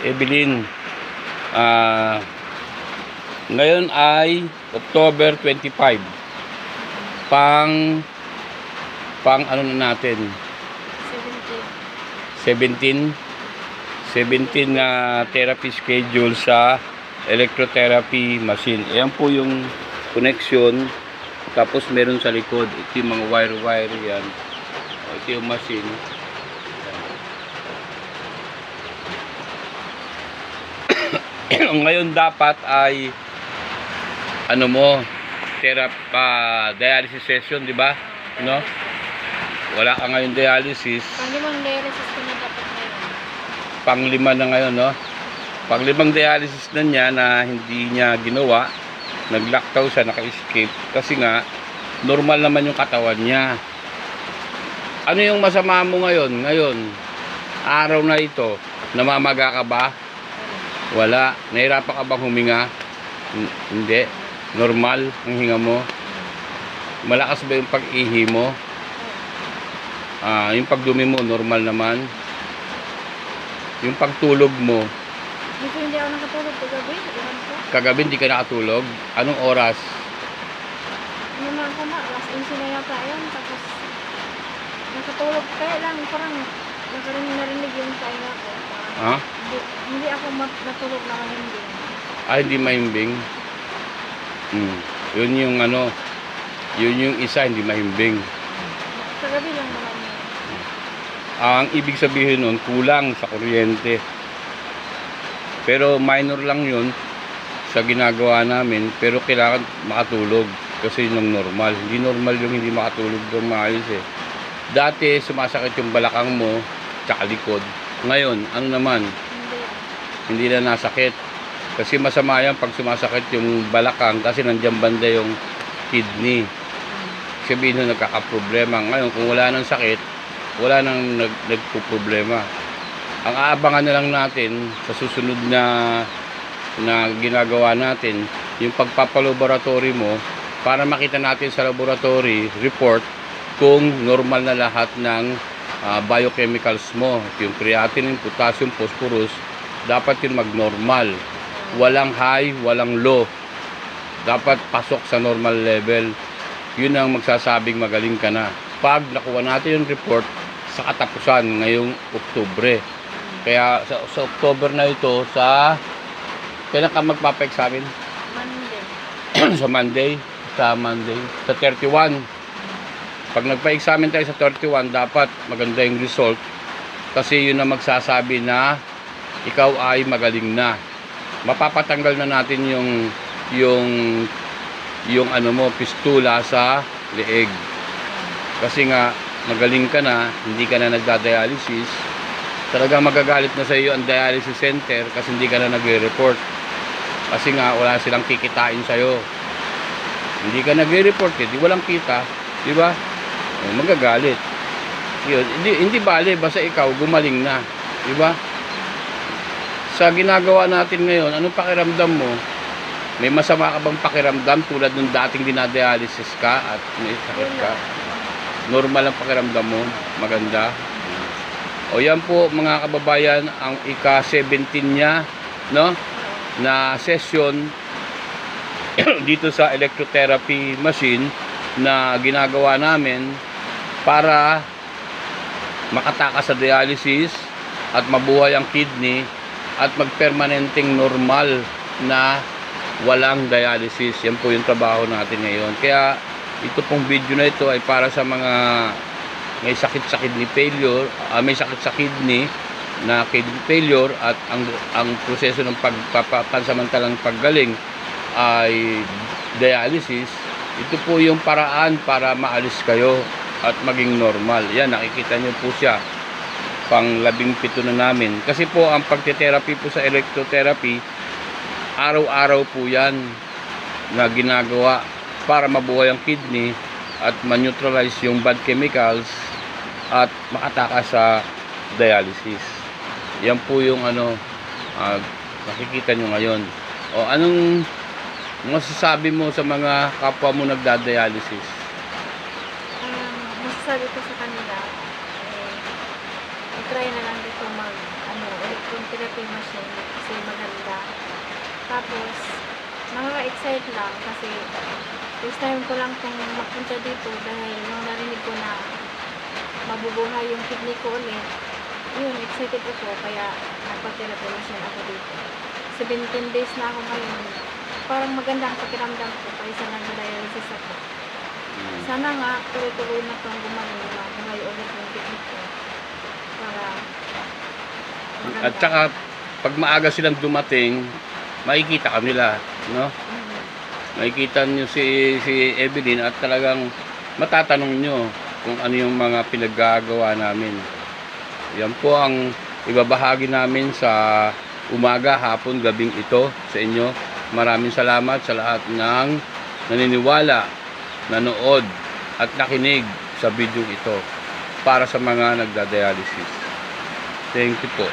Evelyn, ah, ngayon ay October 25. Pang ano na natin? 17 na therapy schedule sa electrotherapy machine. Ayan po yung connection. Tapos meron sa likod. Ito yung mga wire yan. Ito yung machine. Ngayon dapat ay dialysis session, di ba? No? Wala ka ngayon dialysis. Pang-limang dialysis ko na dapat ngayon. Pang-lima na ngayon, no? Pang-limang dialysis na niya na hindi niya ginawa. Nag-lockdown siya, naka-escape. Kasi nga, normal naman yung katawan niya. Ano yung masama mo ngayon? Ngayon, araw na ito, namamaga ka ba? Wala. Nahirapan ka bang huminga? Hindi. Normal ang hinga mo. Malakas ba yung pag-ihi mo? Yung pagdumi mo, normal naman. Yung pagtulog mo. Dito hindi ako nakatulog kagabi. Kagabi hindi ka nakatulog? Anong oras? Ano na ako na, alas 11 na yata yun. Tapos, nakatulog. Kaya lang, parang narinig yung pahinga ko. Ha? Hindi ako natulog na mahimbing. Hindi mahimbing. Yun yung yun yung isa, hindi mahimbing. Kagabi lang naman yun. Ang ibig sabihin nun, kulang sa kuryente. Pero minor lang yun sa ginagawa namin, pero kailangan makatulog kasi yun ang normal. Hindi normal yung hindi makatulog ng maayos eh. Dati sumasakit yung balakang mo tsaka likod. Ngayon, ano naman? Hindi na nasakit. Kasi masama yan pag sumasakit yung balakang kasi nandiyan banda yung kidney. Sabihin nung nagkakaproblema. Ngayon, kung wala nang sakit, wala nang nagpo-problema. Ang aabangan na lang natin sa susunod na ginagawa natin, yung pagpapalaboratory mo para makita natin sa laboratory report kung normal na lahat ng biochemicals mo. Yung creatinine, potassium, phosphorus, dapat yun mag-normal. Walang high, walang low. Dapat pasok sa normal level. Yun ang magsasabing magaling ka na. Pag nakuha natin yung report sa katapusan ngayong Oktubre. Kaya sa October na ito, kailan ka magpapa-examine? Monday. Sa Monday. Sa 31. Pag nagpa-examine tayo sa 31, dapat maganda yung result. Kasi yun ang magsasabi na ikaw ay magaling na. Mapapatanggal na natin yung fistula sa leeg. Kasi nga magaling ka na, hindi ka na nagda-dialysis. Talagang magagalit na sa iyo ang dialysis center kasi hindi ka na nagre-report. Kasi nga wala silang kikitain sa iyo. Hindi ka nagre-report, di walang kita, di ba? Magagalit. Yun, hindi bale basta ikaw gumaling na, di ba? Sa ginagawa natin ngayon, anong pakiramdam mo? May masama ka bang pakiramdam tulad nung dating dinadialysis ka at may sakit ka? Normal ang pakiramdam mo? Maganda? O yan po mga kababayan, ang ika-17 niya, no? Na session dito sa electrotherapy machine na ginagawa namin para makatakas sa dialysis at mabuhay ang kidney at magpermanenteng normal na walang dialysis. Yan po yung trabaho natin ngayon. Kaya ito pong video na ito ay para sa mga may sakit sa kidney failure, may sakit sa kidney na kidney failure at ang proseso ng pansamantalang paggaling ay dialysis. Ito po yung paraan para maalis kayo at maging normal. Yan, nakikita nyo po siya. Pang 17 na namin. Kasi po ang pagte-therapy po sa electrotherapy, araw-araw po yan na ginagawa para mabuhay ang kidney at ma-neutralize yung bad chemicals at makatakas sa dialysis. Yan po yung nakikita nyo ngayon. O anong masasabi mo sa mga kapwa mo nagda-dialysis? Masasabi ko sa kanila, try na lang dito electron therapy machine kasi maganda. Tapos, nakaka-excite lang kasi first time ko lang kung mapunta dito dahil nung narinig ko na mabubuhay yung kidney ko ulit, yun, excited ako kaya nagpa-therapy machine ako dito. 17 days na ako ngayon. Parang maganda ang pakiramdam ko kaysa nag-dialysis ako. Sana nga, tuloy-tuloy na itong gumaling na buhay ulit yung kidney ko. Para maganda. At saka, pag maaga silang dumating, makikita kami nila, no? Makikita nyo si Evelyn at talagang matatanong nyo kung ano yung mga pinaggagawa namin. Yan po ang ibabahagi namin sa umaga, hapon, gabing ito sa inyo. Maraming salamat sa lahat ng naniniwala, nanood at nakinig sa video ito para sa mga nagda-dialysis. Thank you po.